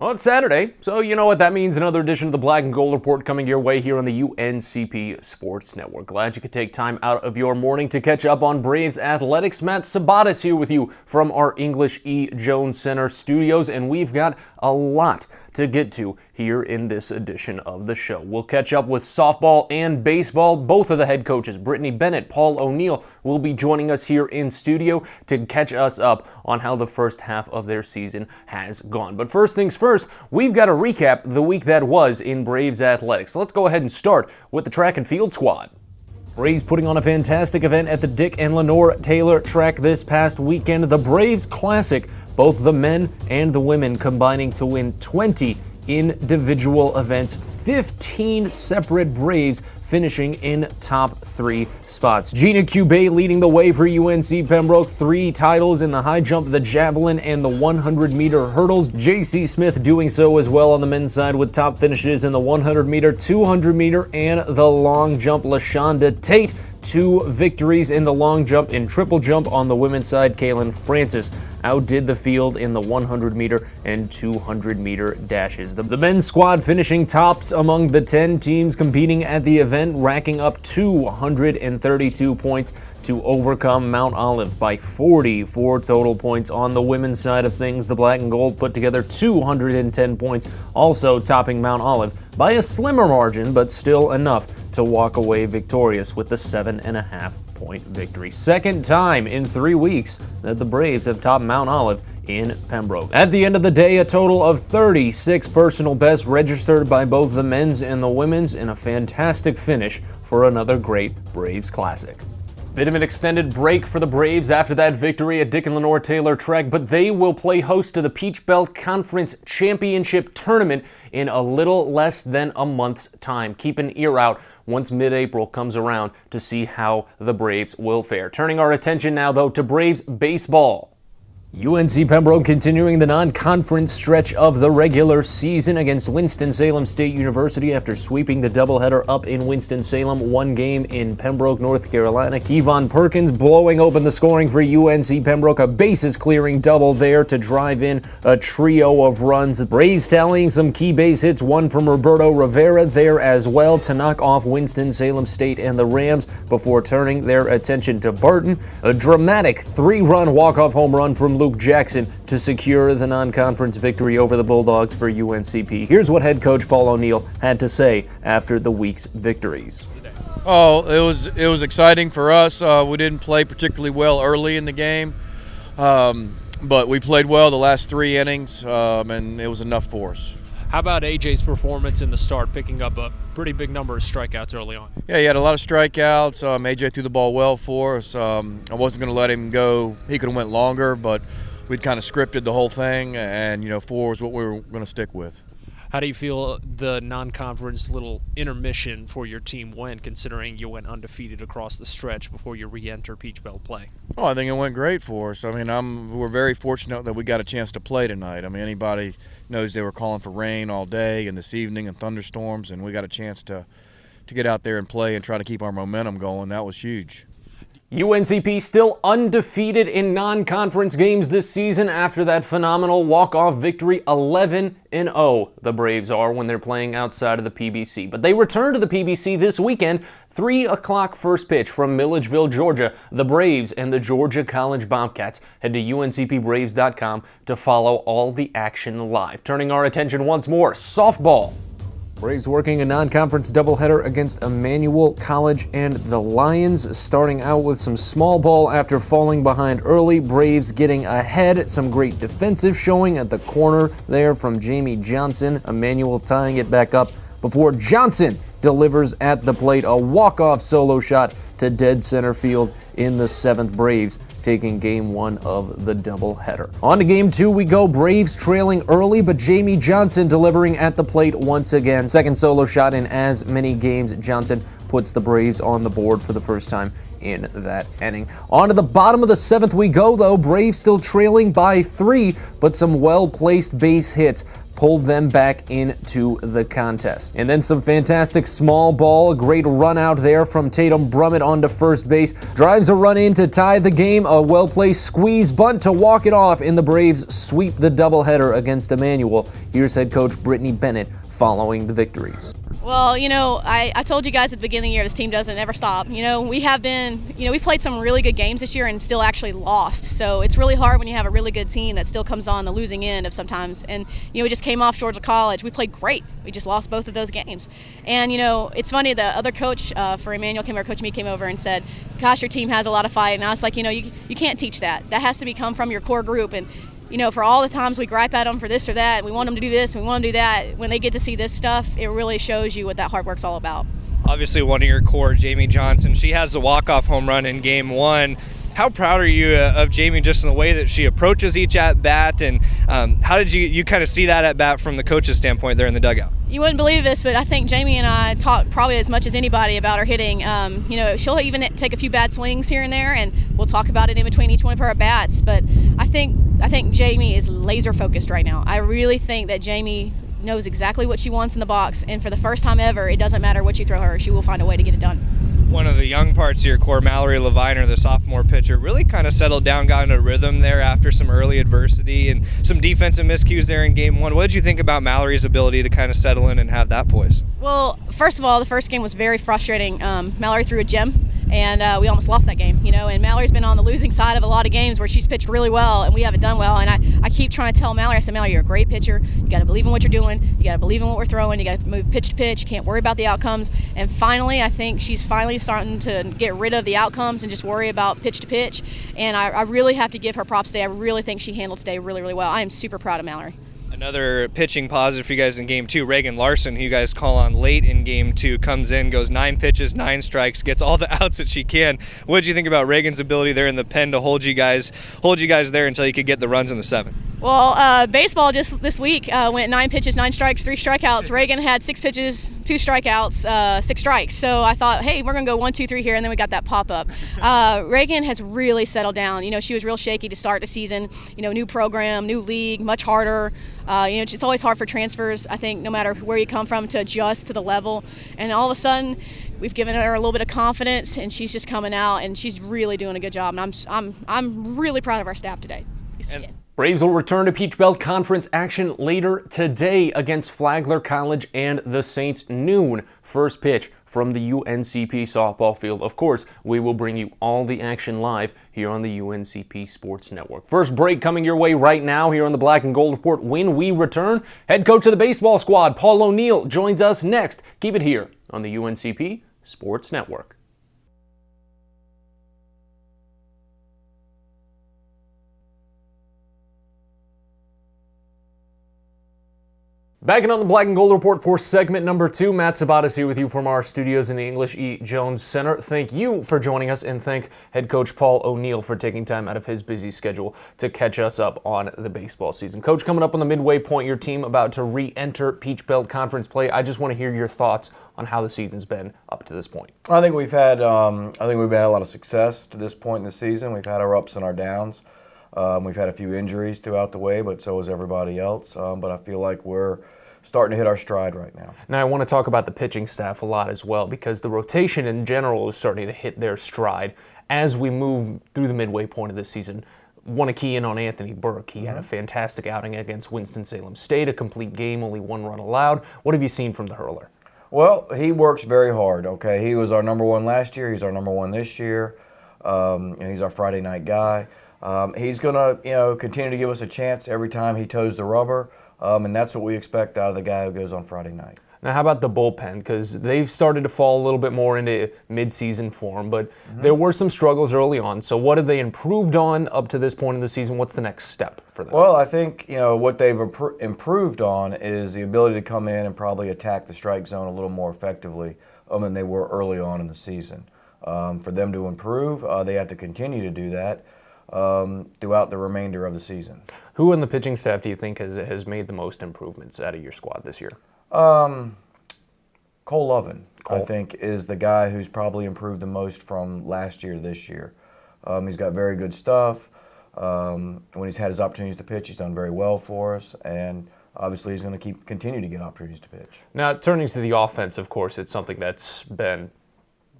Well, it's Saturday, so you know what that means. Another edition of the Black and Gold Report coming your way here on the UNCP Sports Network. Glad you could take time out of your morning to catch up on Braves athletics. Matt Sabatis here with you from our English E. Jones Center studios, and we've got a lot to get to here in this edition of the show. We'll catch up with softball and baseball. Both of the head coaches, Brittany Bennett, Paul O'Neill, will be joining us here in studio to catch us up on how the first half of their season has gone. But first things first, we've got to recap the week that was in Braves athletics. Let's go ahead and start with the track and field squad. Braves putting on a fantastic event at the Dick and Lenore Taylor track this past weekend. The Braves Classic, both the men and the women combining to win 20 individual events, 15 separate Braves finishing in top 3 spots. Gina Cubay leading the way for UNC Pembroke, 3 titles in the high jump, the javelin, and the 100-meter hurdles. J.C. Smith doing so as well on the men's side with top finishes in the 100-meter, 200-meter, and the long jump. LaShonda Tate, 2 victories in the long jump. In triple jump on the women's side, Kaylin Francis outdid the field in the 100-meter and 200-meter dashes. The men's squad finishing tops among the 10 teams competing at the event, racking up 232 points to overcome Mount Olive by 44 total points. On the women's side of things, the Black and Gold put together 210 points, also topping Mount Olive by a slimmer margin, but still enough to walk away victorious with the 7.5-point victory. Second time in 3 weeks that the Braves have topped Mount Olive in Pembroke. At the end of the day, a total of 36 personal bests registered by both the men's and the women's in a fantastic finish for another great Braves Classic. Bit of an extended break for the Braves after that victory at Dick and Lenore Taylor track, but they will play host to the Peach Belt Conference Championship Tournament in a little less than a month's time. Keep an ear out once mid-April comes around to see how the Braves will fare. Turning our attention now, though, to Braves baseball. UNC Pembroke continuing the non-conference stretch of the regular season against Winston-Salem State University after sweeping the doubleheader up in Winston-Salem. 1 game in Pembroke, North Carolina. Kevon Perkins blowing open the scoring for UNC Pembroke. A bases-clearing double there to drive in a trio of runs. The Braves tallying some key base hits, one from Roberto Rivera there as well to knock off Winston-Salem State and the Rams before turning their attention to Barton. A dramatic 3-run walk-off home run from Luke Jackson to secure the non-conference victory over the Bulldogs for UNCP. Here's what head coach Paul O'Neill had to say after the week's victories. Oh, it was exciting for us. We didn't play particularly well early in the game, but we played well the last 3 innings, and it was enough for us. How about AJ's performance in the start, picking up a pretty big number of strikeouts early on? Yeah, he had a lot of strikeouts. AJ threw the ball well for us. I wasn't going to let him go. He could have went longer, but we'd kind of scripted the whole thing, and 4 is what we were going to stick with. How do you feel the non-conference little intermission for your team went, considering you went undefeated across the stretch before you re-enter Peach Belt play? Oh, I think it went great for us. I mean, we're very fortunate that we got a chance to play tonight. I mean, anybody knows they were calling for rain all day and this evening and thunderstorms, and we got a chance to get out there and play and try to keep our momentum going. That was huge. UNCP still undefeated in non-conference games this season after that phenomenal walk-off victory. 11-0 the Braves are when they're playing outside of the PBC. But they return to the PBC this weekend. 3 o'clock first pitch from Milledgeville, Georgia. The Braves and the Georgia College Bobcats. Head to uncpbraves.com to follow all the action live. Turning our attention once more, softball. Braves working a non-conference doubleheader against Emmanuel College and the Lions, starting out with some small ball after falling behind early. Braves getting ahead. Some great defensive showing at the corner there from Jamie Johnson. Emmanuel tying it back up before Johnson delivers at the plate a walk-off solo shot to dead center field in the 7th. Braves taking game 1 of the doubleheader. On to game 2 we go. Braves trailing early, but Jamie Johnson delivering at the plate once again. Second solo shot in as many games. Johnson puts the Braves on the board for the first time in that inning. On to the bottom of the 7th we go, though. Braves still trailing by 3, but some well-placed base hits pulled them back into the contest. And then some fantastic small ball, a great run out there from Tatum Brummett onto first base. Drives a run in to tie the game, a well-placed squeeze bunt to walk it off, and the Braves sweep the doubleheader against Emmanuel. Here's head coach Brittany Bennett following the victories. Well, I told you guys at the beginning of the year this team doesn't ever stop. We've played some really good games this year and still actually lost. So it's really hard when you have a really good team that still comes on the losing end of sometimes. And, we just came off Georgia College. We played great. We just lost both of those games. And, it's funny, the other coach for Emmanuel Coach Me came over and said, gosh, your team has a lot of fight. And I was like, you can't teach that. That has to come from your core group. And, for all the times we gripe at them for this or that, we want them to do this and we want them to do that, when they get to see this stuff, it really shows you what that hard work's all about. Obviously, one of your core, Jamie Johnson, she has the walk-off home run in Game 1. How proud are you of Jamie just in the way that she approaches each at-bat, and how did you kind of see that at-bat from the coach's standpoint there in the dugout? You wouldn't believe this, but I think Jamie and I talk probably as much as anybody about her hitting. She'll even take a few bad swings here and there, and we'll talk about it in between each one of her at-bats. But I think Jamie is laser focused right now. I really think that Jamie knows exactly what she wants in the box, and for the first time ever, it doesn't matter what you throw her, she will find a way to get it done. One of the young parts of your core, Mallory Leviner, the sophomore pitcher, really kind of settled down, got into a rhythm there after some early adversity and some defensive miscues there in Game 1. What did you think about Mallory's ability to kind of settle in and have that poise? Well, first of all, the first game was very frustrating. Mallory threw a gem, and we almost lost that game, and Mallory's been on the losing side of a lot of games where she's pitched really well and we haven't done well, and I keep trying to tell Mallory, I said, Mallory, you're a great pitcher, you got to believe in what you're doing, you got to believe in what we're throwing, you got to move pitch to pitch, you can't worry about the outcomes. And finally, I think she's finally starting to get rid of the outcomes and just worry about pitch to pitch, and I really have to give her props today. I really think she handled today really, really well. I am super proud of Mallory. Another pitching positive for you guys in Game 2, Reagan Larson, who you guys call on late in Game 2, comes in, goes 9 pitches, 9 strikes, gets all the outs that she can. What did you think about Reagan's ability there in the pen to hold you guys there until you could get the runs in the 7th? Well, baseball just this week went 9 pitches, 9 strikes, 3 strikeouts. Reagan had 6 pitches, 2 strikeouts, 6 strikes. So I thought, hey, we're going to go 1, 2, 3 here, and then we got that pop-up. Reagan has really settled down. She was real shaky to start the season. New program, new league, much harder. It's always hard for transfers, I think, no matter where you come from, to adjust to the level. And all of a sudden, we've given her a little bit of confidence, and she's just coming out, and she's really doing a good job. And I'm really proud of our staff today. Braves will return to Peach Belt Conference action later today against Flagler College and the Saints, noon. First pitch from the UNCP softball field. Of course, we will bring you all the action live here on the UNCP Sports Network. First break coming your way right now here on the Black and Gold Report. When we return, head coach of the baseball squad, Paul O'Neill, joins us next. Keep it here on the UNCP Sports Network. Back in on the Black and Gold Report for segment number 2. Matt Sabatis here with you from our studios in the English E. Jones Center. Thank you for joining us, and thank head coach Paul O'Neill for taking time out of his busy schedule to catch us up on the baseball season. Coach, coming up on the midway point, your team about to re-enter Peach Belt Conference play. I just want to hear your thoughts on how the season's been up to this point. I think we've had a lot of success to this point in the season. We've had our ups and our downs. We've had a few injuries throughout the way, but so has everybody else. But I feel like we're starting to hit our stride right now. Now, I want to talk about the pitching staff a lot as well, because the rotation in general is starting to hit their stride as we move through the midway point of the season. Want to key in on Anthony Burke. He had a fantastic outing against Winston-Salem State, a complete game, only 1 run allowed. What have you seen from the hurler? Well, he works very hard, okay? He was our number 1 last year. He's our number 1 this year. He's our Friday night guy. He's going to, continue to give us a chance every time he toes the rubber. And that's what we expect out of the guy who goes on Friday night. Now, how about the bullpen? Because they've started to fall a little bit more into mid-season form, but there were some struggles early on. So what have they improved on up to this point in the season? What's the next step for them? Well, I think what they've improved on is the ability to come in and probably attack the strike zone a little more effectively than they were early on in the season. For them to improve, they have to continue to do that throughout the remainder of the season. Who in the pitching staff do you think has made the most improvements out of your squad this year? Cole Lovin. I think, is the guy who's probably improved the most from last year to this year. He's got very good stuff. When he's had his opportunities to pitch, he's done very well for us, and obviously he's going to continue to get opportunities to pitch. Now, turning to the offense, of course, it's something that's been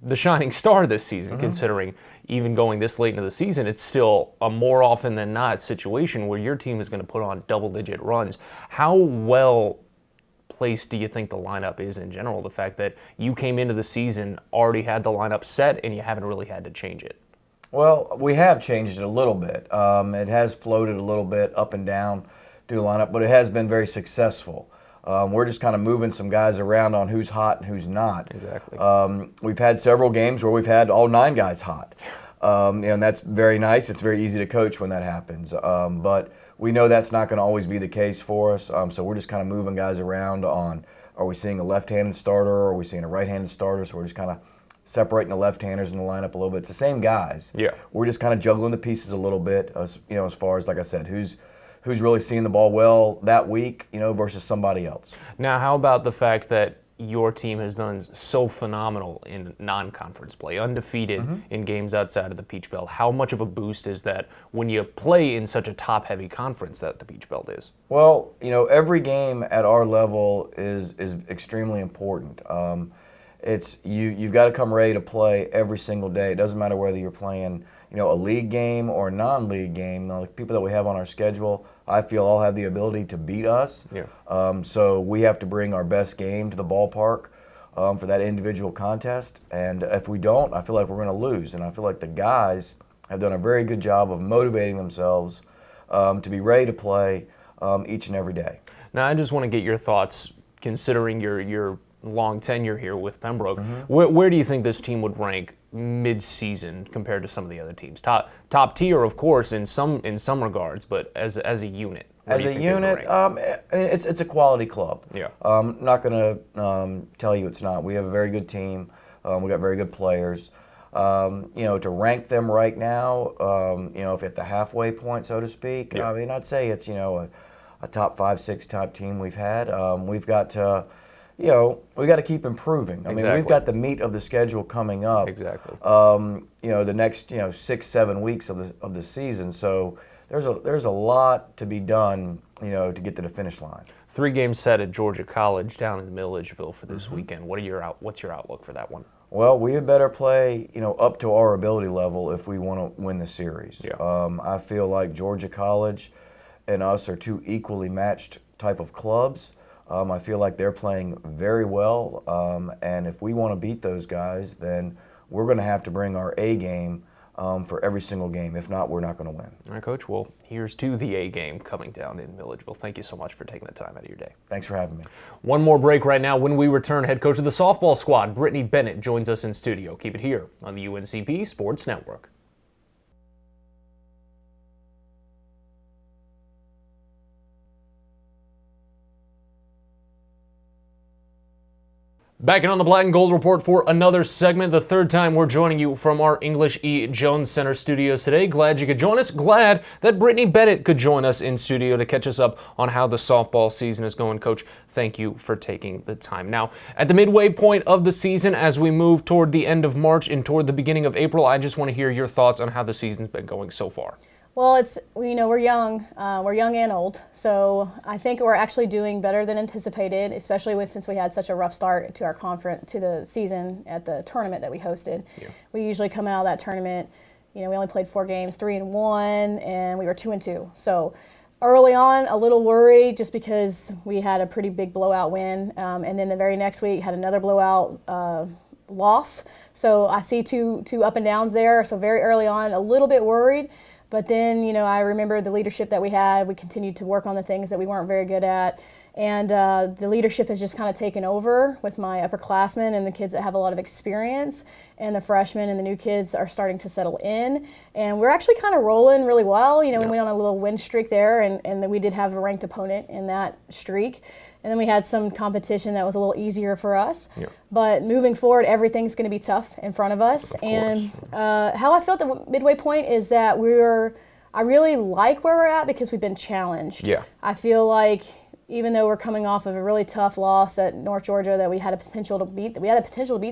the shining star this season, considering even going this late into the season, it's still a more often than not situation where your team is going to put on double-digit runs. How well placed do you think the lineup is in general? The fact that you came into the season, already had the lineup set, and you haven't really had to change it. Well, we have changed it a little bit. It has floated a little bit up and down through the lineup, but it has been very successful. We're just kind of moving some guys around on who's hot and who's not. Exactly. We've had several games where we've had all 9 guys hot, and that's very nice. It's very easy to coach when that happens, but we know that's not going to always be the case for us, so we're just kind of moving guys around on, are we seeing a left-handed starter, or are we seeing a right-handed starter, so we're just kind of separating the left-handers in the lineup a little bit. It's the same guys. Yeah. We're just kind of juggling the pieces a little bit, as far as, like I said, who's really seeing the ball well that week, versus somebody else. Now, how about the fact that your team has done so phenomenal in non-conference play, undefeated in games outside of the Peach Belt? How much of a boost is that when you play in such a top-heavy conference that the Peach Belt is? Well, every game at our level is extremely important. It's you've got to come ready to play every single day. It doesn't matter whether you're playing, a league game or a non-league game. The people that we have on our schedule, I feel, all have the ability to beat us. Yeah. So we have to bring our best game to the ballpark for that individual contest. And if we don't, I feel like we're going to lose. And I feel like the guys have done a very good job of motivating themselves to be ready to play each and every day. Now, I just want to get your thoughts, considering your long tenure here with Pembroke. Where do you think this team would rank mid-season compared to some of the other teams? Top tier, of course, in some regards, but as a unit. As a unit, it's a quality club. Yeah. I'm not going to tell you it's not. We have a very good team. We got very good players. To rank them right now, if at the halfway point, so to speak, Yeah. I'd say it's a top 5, 6 type team we've had. We've got to. We got to keep improving. Exactly. We've got the meat of the schedule coming up. Exactly. The next 6, 7 weeks of the season. So there's a lot to be done, to get to the finish line. 3 games set at Georgia College down in Milledgeville for this weekend. What's your outlook for that one? Well, we had better play, up to our ability level if we want to win the series. Yeah. I feel like Georgia College and us are 2 equally matched type of clubs. I feel like they're playing very well, and if we want to beat those guys, then we're going to have to bring our A game for every single game. If not, we're not going to win. All right, Coach. Well, here's to the A game coming down in Milledgeville. Thank you so much for taking the time out of your day. Thanks for having me. One more break right now. When we return, head coach of the softball squad, Brittany Bennett, joins us in studio. Keep it here on the UNCP Sports Network. Back in on the Black and Gold Report for another segment, the third time we're joining you from our English E. Jones Center studios today. Glad you could join us. Glad that Brittany Bennett could join us in studio to catch us up on how the softball season is going. Coach, thank you for taking the time. Now, at the midway point of the season, as we move toward the end of March and toward the beginning of April, I just want to hear your thoughts on how the season's been going so far. Well, we're young. We're young and old. So I think we're actually doing better than anticipated, especially since we had such a rough start to our conference, to the season at the tournament that we hosted. Yeah. We usually come out of that tournament, we only played 4 games, 3-1, and we were 2-2. So early on, a little worried just because we had a pretty big blowout win. And then the very next week had another blowout loss. So I see two up and downs there. So very early on, a little bit worried. But then, I remember the leadership that we had. We continued to work on the things that we weren't very good at. And the leadership has just kind of taken over with my upperclassmen and the kids that have a lot of experience. And the freshmen and the new kids are starting to settle in. And we're actually kind of rolling really well. We went on a little win streak there, and then we did have a ranked opponent in that streak. And then we had some competition that was a little easier for us. Yeah. But moving forward, everything's going to be tough in front of us. And how I felt the midway point is that I really like where we're at because we've been challenged. Yeah. I feel like even though we're coming off of a really tough loss at North Georgia that we had a potential to beat, the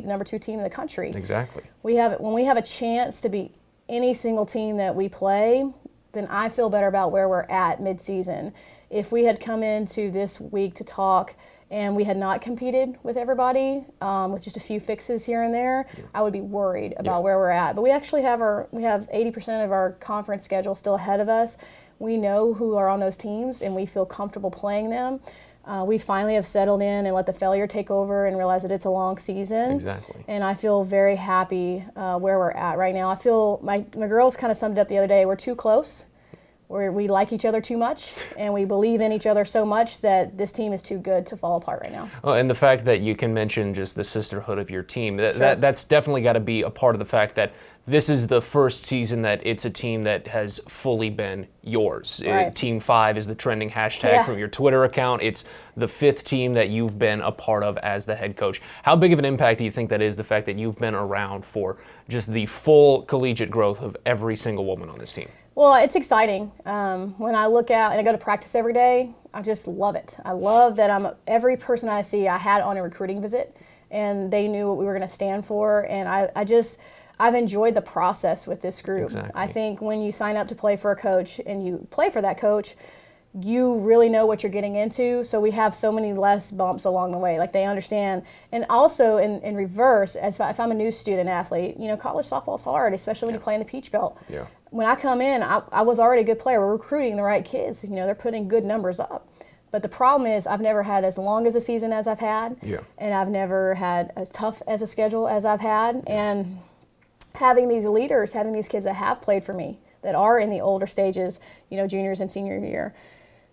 number 2 team in the country. Exactly. When we have a chance to beat any single team that we play, then I feel better about where we're at mid-season. If we had come into this week to talk and we had not competed with everybody, with just a few fixes here and there, I would be worried about where we're at. But we actually have 80% of our conference schedule still ahead of us. We know who are on those teams, and we feel comfortable playing them. We finally have settled in and let the failure take over and realize that it's a long season. Exactly. And I feel very happy where we're at right now. I feel my girls kind of summed it up the other day. We're too close. We like each other too much, and we believe in each other so much that this team is too good to fall apart right now. Oh, and the fact that you can mention just the sisterhood of your team, that's definitely got to be a part of the fact that this is the first season that it's a team that has fully been yours. Right. Team 5 is the trending hashtag from your Twitter account. It's the 5th team that you've been a part of as the head coach. How big of an impact do you think that is, the fact that you've been around for just the full collegiate growth of every single woman on this team? Well, it's exciting. When I look out and I go to practice every day, I just love it. I love that every person I see I had on a recruiting visit, and they knew what we were going to stand for, and I've enjoyed the process with this group. Exactly. I think when you sign up to play for a coach and you play for that coach, you really know what you're getting into, so we have so many less bumps along the way. Like, they understand. And also in reverse, if I'm a new student athlete, college softball's hard, especially when you play in the Peach Belt. Yeah. When I come in, I was already a good player. We're recruiting the right kids. They're putting good numbers up. But the problem is I've never had as long as a season as I've had, and I've never had as tough as a schedule as I've had. And having these leaders, having these kids that have played for me, that are in the older stages, juniors and senior year,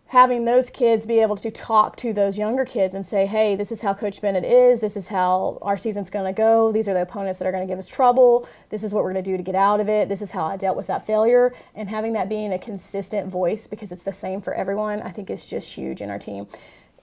having those kids be able to talk to those younger kids and say, hey, this is how Coach Bennett is, this is how our season's going to go, these are the opponents that are going to give us trouble, this is what we're going to do to get out of it, this is how I dealt with that failure, and having that being a consistent voice, because it's the same for everyone, I think is just huge in our team.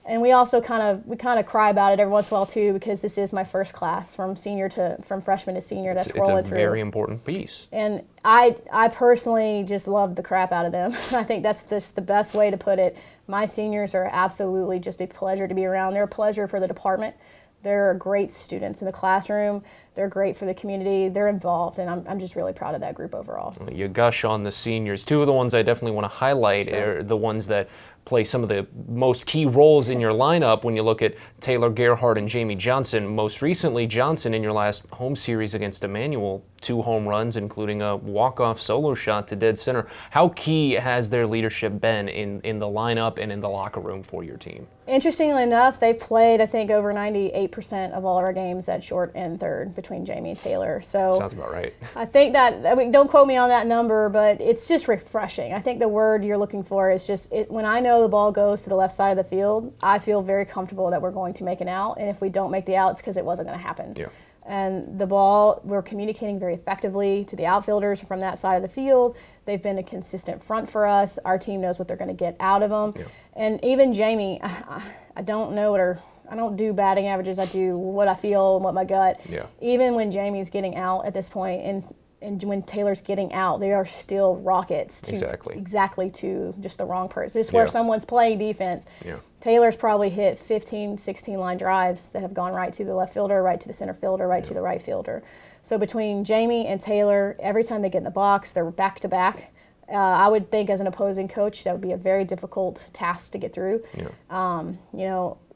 And we also kind of cry about it every once in a while too, because this is my first class from freshman to senior. That's rolling through. It's a very important piece. And I personally just love the crap out of them. I think that's just the best way to put it. My seniors are absolutely just a pleasure to be around. They're a pleasure for the department. They're great students in the classroom. They're great for the community. They're involved, and I'm just really proud of that group overall. You gush on the seniors. Two of the ones I definitely want to highlight are the ones that play some of the most key roles in your lineup when you look at Taylor Gerhardt and Jamie Johnson. Most recently, Johnson, in your last home series against Emmanuel, 2 home runs, including a walk-off solo shot to dead center. How key has their leadership been in the lineup and in the locker room for your team? Interestingly enough, they've played, I think, over 98% of all of our games at short and third between Jamie and Taylor. So sounds about right. I think don't quote me on that number, but it's just refreshing. I think the word you're looking for is just, when I know the ball goes to the left side of the field, I feel very comfortable that we're going to make an out, and if we don't make the out, it's because it wasn't going to happen. Yeah. And the ball, we're communicating very effectively to the outfielders from that side of the field. They've been a consistent front for us. Our team knows what they're going to get out of them. Yeah. And even Jamie, I don't do batting averages. I do what I feel and what my gut. Yeah. Even when Jamie's getting out at this point, and when Taylor's getting out, they are still rockets to exactly to just the wrong person. Just where someone's playing defense. Yeah. Taylor's probably hit 15, 16 line drives that have gone right to the left fielder, right to the center fielder, right to the right fielder. So between Jamie and Taylor, every time they get in the box, they're back to back. I would think as an opposing coach, that would be a very difficult task to get through. Yeah.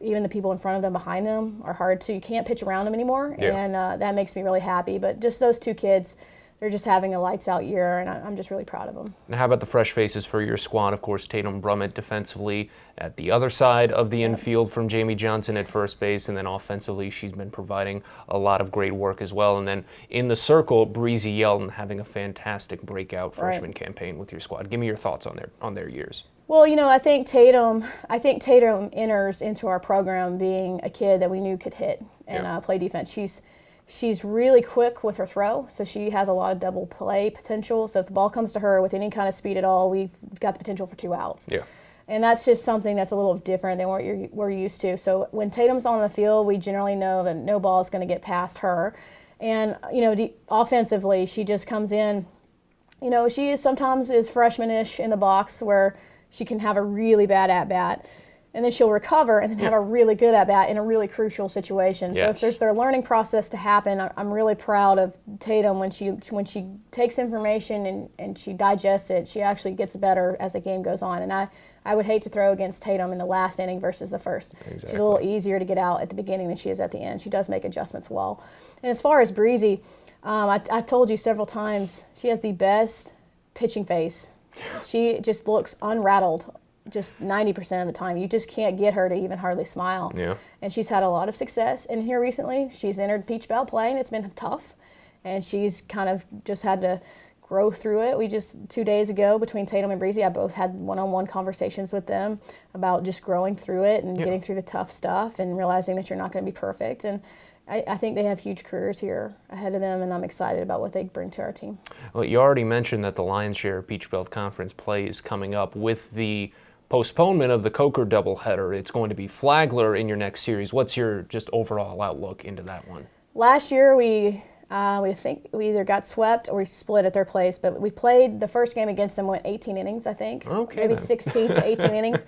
Even the people in front of them, behind them, are hard to, you can't pitch around them anymore. Yeah. And that makes me really happy. But just those 2 kids, they're just having a lights out year, and I'm just really proud of them. And how about the fresh faces for your squad? Of course, Tatum Brummett defensively at the other side of the infield from Jamie Johnson at first base, and then offensively she's been providing a lot of great work as well. And then in the circle, Breezy Yeldon having a fantastic breakout freshman campaign with your squad. Give me your thoughts on their years. Well, I think Tatum enters into our program being a kid that we knew could hit and play defense. She's really quick with her throw, so she has a lot of double play potential. So if the ball comes to her with any kind of speed at all, we've got the potential for 2 outs. Yeah. And that's just something that's a little different than what we're used to. So when Tatum's on the field, we generally know that no ball is going to get past her. And, offensively, she just comes in. She sometimes is freshman-ish in the box where she can have a really bad at-bat. and then she'll recover and then have a really good at bat in a really crucial situation. So if there's their learning process to happen, I'm really proud of Tatum when she takes information and she digests it. She actually gets better as the game goes on. And I would hate to throw against Tatum in the last inning versus the first. She's a little easier to get out at the beginning than she is at the end. She does make adjustments well. And as far as Breezy, I've told you several times, she has the best pitching face. She just looks unrattled just 90% of the time. You just can't get her to even hardly smile. Yeah. And she's had a lot of success in here recently. She's entered Peach Belt playing. It's been tough. And she's kind of just had to grow through it. We just, 2 days ago, between Tatum and Breezy, I both had one-on-one conversations with them about just growing through it and getting through the tough stuff and realizing that you're not going to be perfect. And I think they have huge careers here ahead of them, and I'm excited about what they bring to our team. Well, you already mentioned that the lion's share of Peach Belt Conference play is coming up with the postponement of the Coker doubleheader. It's going to be Flagler in your next series. What's your just overall outlook into that one? Last year we think we either got swept or we split at their place, but we played the first game against them, went 18 innings, I think. Okay, maybe then. 16 to 18 innings.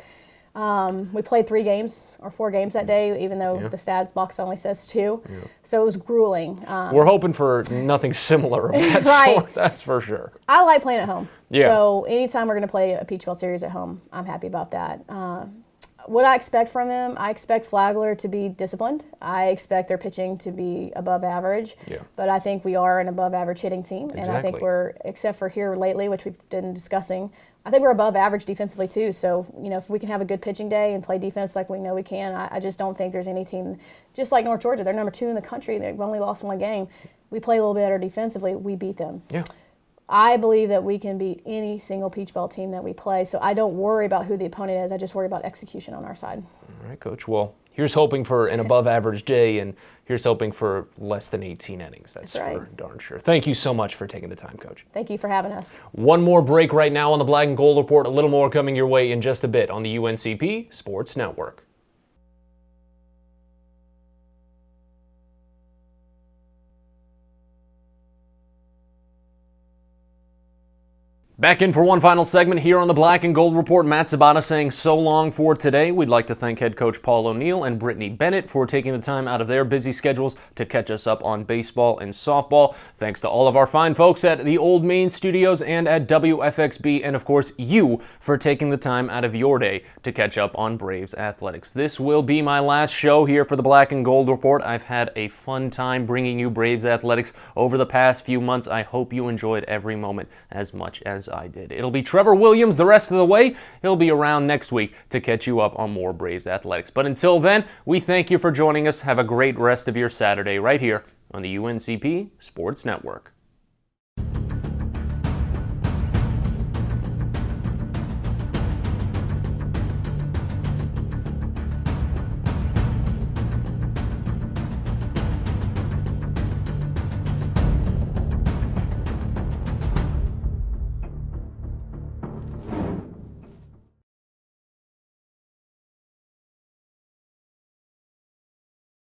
We played 3 games or 4 games that day, even though the stats box only says 2. Yeah. So it was grueling. We're hoping for nothing similar of that right. sort, that's for sure. I like playing at home. Yeah. So anytime we're going to play a Peach Belt series at home, I'm happy about that. What I expect from them, I expect Flagler to be disciplined. I expect their pitching to be above average. Yeah. But I think we are an above average hitting team. Exactly. And I think we're, except for here lately, which we've been discussing, I think we're above average defensively too. So, if we can have a good pitching day and play defense like we know we can, I just don't think there's any team, just like North Georgia, they're number 2 in the country. They've only lost 1 game. We play a little better defensively. We beat them. Yeah. I believe that we can beat any single Peach Belt team that we play. So I don't worry about who the opponent is. I just worry about execution on our side. All right, Coach. Well, here's hoping for an above-average day, and here's hoping for less than 18 innings. That's right. for darn sure. Thank you so much for taking the time, Coach. Thank you for having us. One more break right now on the Black and Gold Report. A little more coming your way in just a bit on the UNCP Sports Network. Back in for one final segment here on the Black and Gold Report. Matt Zabata saying so long for today. We'd like to thank head coach Paul O'Neill and Brittany Bennett for taking the time out of their busy schedules to catch us up on baseball and softball. Thanks to all of our fine folks at the Old Main Studios and at WFXB, and of course you for taking the time out of your day to catch up on Braves athletics. This will be my last show here for the Black and Gold Report. I've had a fun time bringing you Braves athletics over the past few months. I hope you enjoyed every moment as much as I did. It'll be Trevor Williams the rest of the way. He'll be around next week to catch you up on more Braves athletics. But until then, we thank you for joining us. Have a great rest of your Saturday right here on the UNCP Sports Network.